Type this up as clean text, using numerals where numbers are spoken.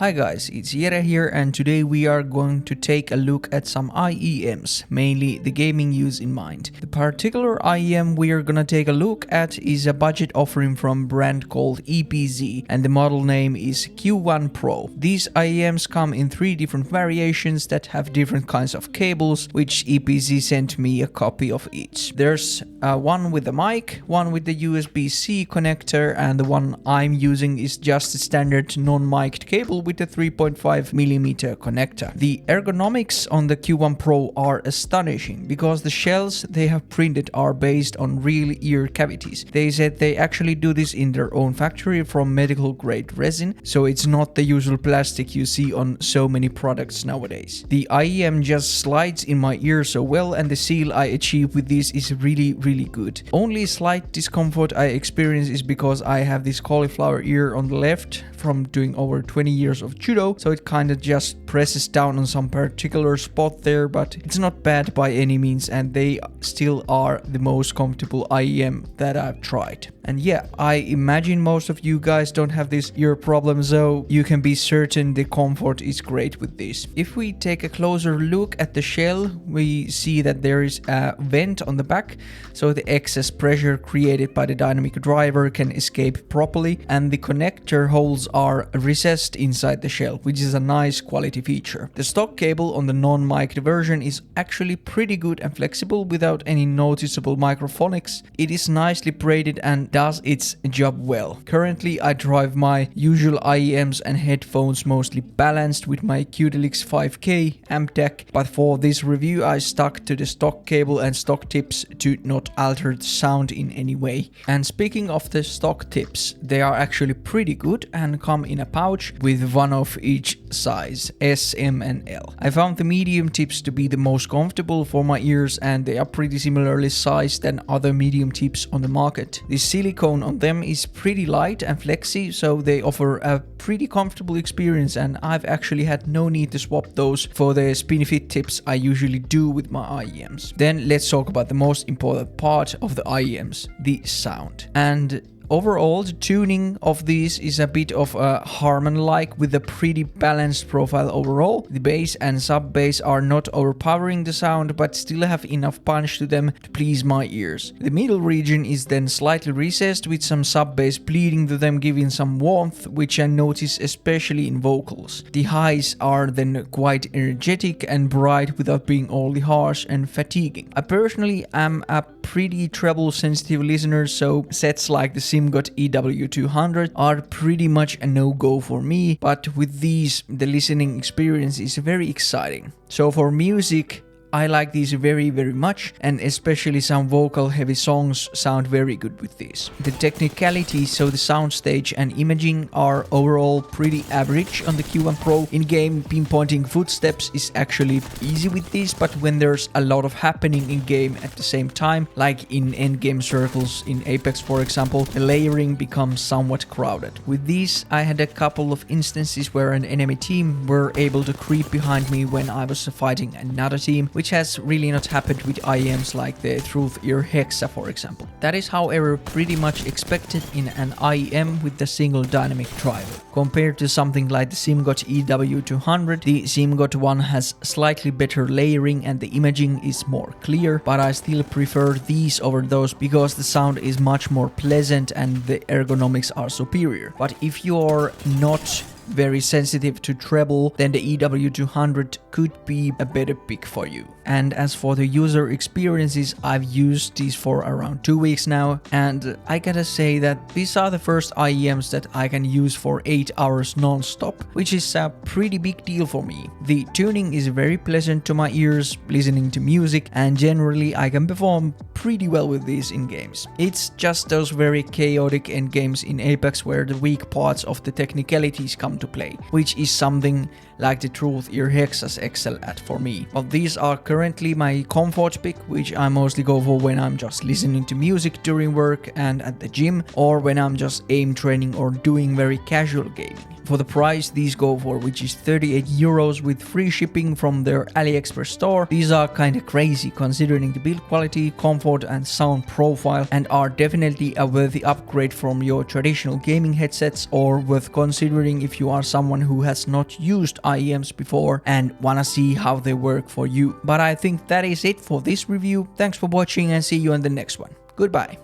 Hi guys, it's Jerrorr here, and today we are going to take a look at some IEMs, mainly the gaming use in mind. The particular IEM we are gonna take a look at is a budget offering from a brand called EPZ, and the model name is Q1 Pro. These IEMs come in 3 different variations that have different kinds of cables, which EPZ sent me a copy of each. There's one with a mic, one with the USB-C connector, and the one I'm using is just a standard non-mic'd cable with a 3.5mm connector. The ergonomics on the Q1 Pro are astonishing because the shells they have printed are based on real ear cavities. They said they actually do this in their own factory from medical grade resin, so it's not the usual plastic you see on so many products nowadays. The IEM just slides in my ear so well, and the seal I achieve with this is really good. Only slight discomfort I experience is because I have this cauliflower ear on the left from doing over 20 years of judo, so it kinda just presses down on some particular spot there, but it's not bad by any means, and they still are the most comfortable IEM that I've tried. And yeah, I imagine most of you guys don't have this ear problem, so you can be certain the comfort is great with this. If we take a closer look at the shell, we see that there is a vent on the back, so the excess pressure created by the dynamic driver can escape properly, and the connector holes are recessed inside the shell, which is a nice quality feature. The stock cable on the non-mic'd version is actually pretty good and flexible without any noticeable microphonics. It is nicely braided and does its job well. Currently I drive my usual IEMs and headphones mostly balanced with my Qdelix 5K amp deck, but for this review I stuck to the stock cable and stock tips to not alter the sound in any way. And speaking of the stock tips, they are actually pretty good and come in a pouch with one of each size, S, M and L. I found the medium tips to be the most comfortable for my ears, and they are pretty similarly sized than other medium tips on the market. The silicone on them is pretty light and flexy, so they offer a pretty comfortable experience, and I've actually had no need to swap those for the spin fit tips I usually do with my IEMs. Then let's talk about the most important part of the IEMs, the sound. And overall, the tuning of these is a bit of a Harman-like with a pretty balanced profile overall. The bass and sub-bass are not overpowering the sound, but still have enough punch to them to please my ears. The middle region is then slightly recessed with some sub-bass bleeding to them, giving some warmth, which I notice especially in vocals. The highs are then quite energetic and bright without being overly harsh and fatiguing. I personally am a pretty treble sensitive listener, so sets like the SIMGOT EW200 are pretty much a no-go for me, but with these the listening experience is very exciting. So for music, I like these very much, and especially some vocal heavy songs sound very good with these. The technicalities, so the soundstage and imaging, are overall pretty average on the Q1 Pro. In-game pinpointing footsteps is actually easy with these, but when there's a lot of happening in-game at the same time, like in endgame circles in Apex for example, the layering becomes somewhat crowded. With these, I had a couple of instances where an enemy team were able to creep behind me when I was fighting another team, which has really not happened with IEMs like the Truth Ear Hexa for example. That is however pretty much expected in an IEM with the single dynamic driver. Compared to something like the SIMGOT EW200, the SIMGOT one has slightly better layering and the imaging is more clear, but I still prefer these over those because the sound is much more pleasant and the ergonomics are superior. But if you're not very sensitive to treble, then the EW200 could be a better pick for you. And as for the user experiences, I've used these for around 2 weeks now, and I gotta say that these are the first IEMs that I can use for 8 hours non-stop, which is a pretty big deal for me. The tuning is very pleasant to my ears listening to music, and generally I can perform pretty well with these in games. It's just those very chaotic end games in Apex where the weak parts of the technicalities come to play, which is something like the Truth Ear Hexas excel at for me. But these are currently my comfort pick, which I mostly go for when I'm just listening to music during work and at the gym, or when I'm just aim training or doing very casual gaming. for the price these go for, which is 38 euros with free shipping from their AliExpress store. These are kinda crazy considering the build quality, comfort and sound profile, and are definitely a worthy upgrade from your traditional gaming headsets, or worth considering if you are someone who has not used IEMs before and wanna see how they work for you. But I think that is it for this review. Thanks for watching and see you in the next one. Goodbye.